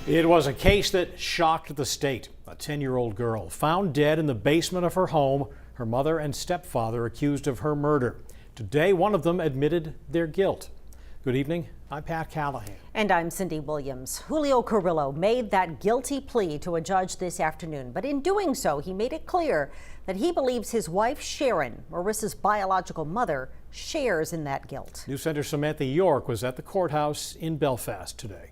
It was a case that shocked the state. A 10-year-old girl found dead in the basement of her home. Her mother and stepfather accused of her murder. Today, one of them admitted their guilt. Good evening. I'm Pat Callahan. And I'm Cindy Williams. Julio Carrillo made that guilty plea to a judge this afternoon. But in doing so, he made it clear that he believes his wife, Sharon, Marissa's biological mother, shares in that guilt. News Center Samantha York was at the courthouse in Belfast today.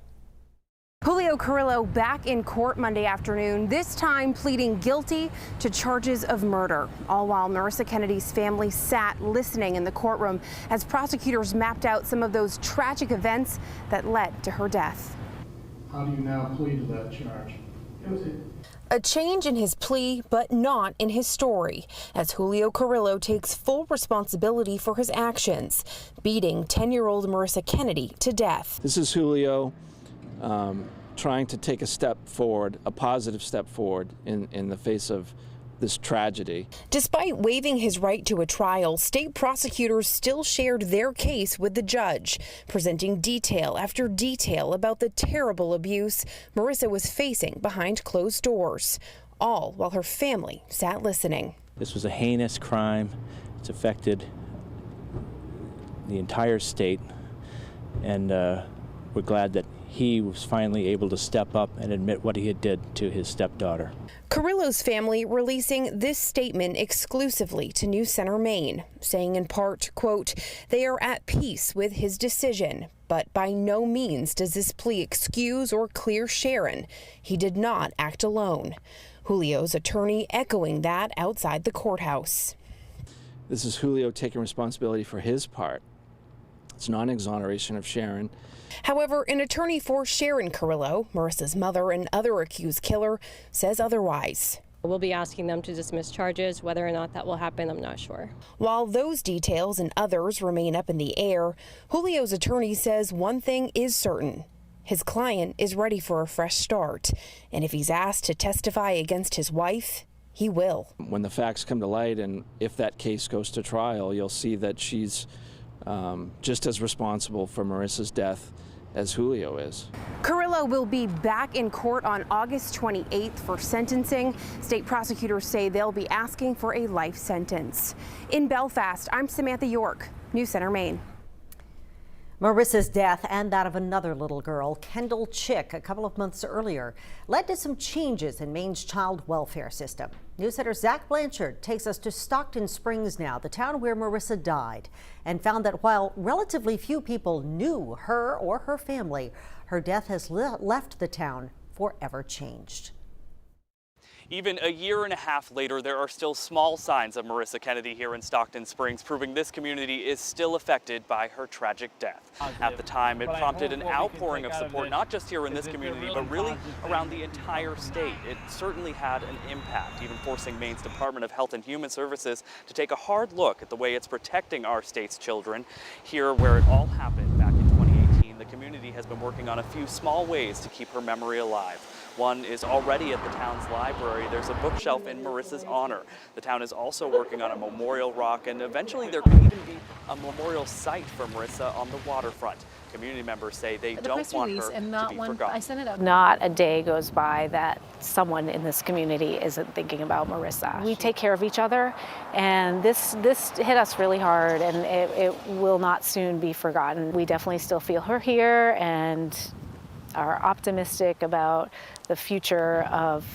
Julio Carrillo back in court Monday afternoon, this time pleading guilty to charges of murder, all while Marissa Kennedy's family sat listening in the courtroom as prosecutors mapped out some of those tragic events that led to her death. How do you now plead to that charge? Guilty. A change in his plea, but not in his story, as Julio Carrillo takes full responsibility for his actions, beating 10-year-old Marissa Kennedy to death. This is Julio trying to take a step forward, a positive step forward in the face of this tragedy. Despite waiving his right to a trial, state prosecutors still shared their case with the judge, presenting detail after detail about the terrible abuse Marissa was facing behind closed doors, all while her family sat listening. This was a heinous crime. It's affected the entire state, and we're glad that he was finally able to step up and admit what he had did to his stepdaughter. Carrillo's family releasing this statement exclusively to News Center Maine, saying in part, quote, they are at peace with his decision, but by no means does this plea excuse or clear Sharon. He did not act alone. Julio's attorney echoing that outside the courthouse. This is Julio taking responsibility for his part. It's not an exoneration of Sharon. However, an attorney for Sharon Carrillo, Marissa's mother and other accused killer, says otherwise. We'll be asking them to dismiss charges. Whether or not that will happen, I'm not sure. While those details and others remain up in the air, Julio's attorney says one thing is certain. His client is ready for a fresh start, and if he's asked to testify against his wife, he will. When the facts come to light, and if that case goes to trial, you'll see that she's just as responsible for Marissa's death as Julio is. Carrillo will be back in court on August 28th for sentencing. State prosecutors say they'll be asking for a life sentence. In Belfast, I'm Samantha York, News Center, Maine. Marissa's death and that of another little girl, Kendall Chick, a couple of months earlier, led to some changes in Maine's child welfare system. News Center's Zach Blanchard takes us to Stockton Springs now, the town where Marissa died, and found that while relatively few people knew her or her family, her death has left the town forever changed. Even a year and a half later, there are still small signs of Marissa Kennedy here in Stockton Springs, proving this community is still affected by her tragic death. At the time, it prompted an outpouring of support, not just here in this community, but really around the entire state. It certainly had an impact, even forcing Maine's Department of Health and Human Services to take a hard look at the way it's protecting our state's children. Here, where it all happened back in 2018, the community has been working on a few small ways to keep her memory alive. One is already at the town's library. There's a bookshelf in Marissa's honor. The town is also working on a memorial rock, and eventually there could even be a memorial site for Marissa on the waterfront. Community members say they don't want her to be forgotten. Not a day goes by that someone in this community isn't thinking about Marissa. We take care of each other, and this hit us really hard, and it will not soon be forgotten. We definitely still feel her here and are optimistic about the future of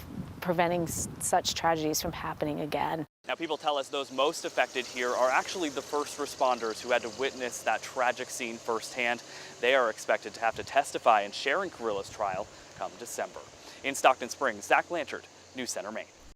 preventing such tragedies from happening again. Now, people tell us those most affected here are actually the first responders who had to witness that tragic scene firsthand. They are expected to have to testify in Sharon Carrillo's trial come December. In Stockton Springs, Zach Blanchard, News Center, Maine.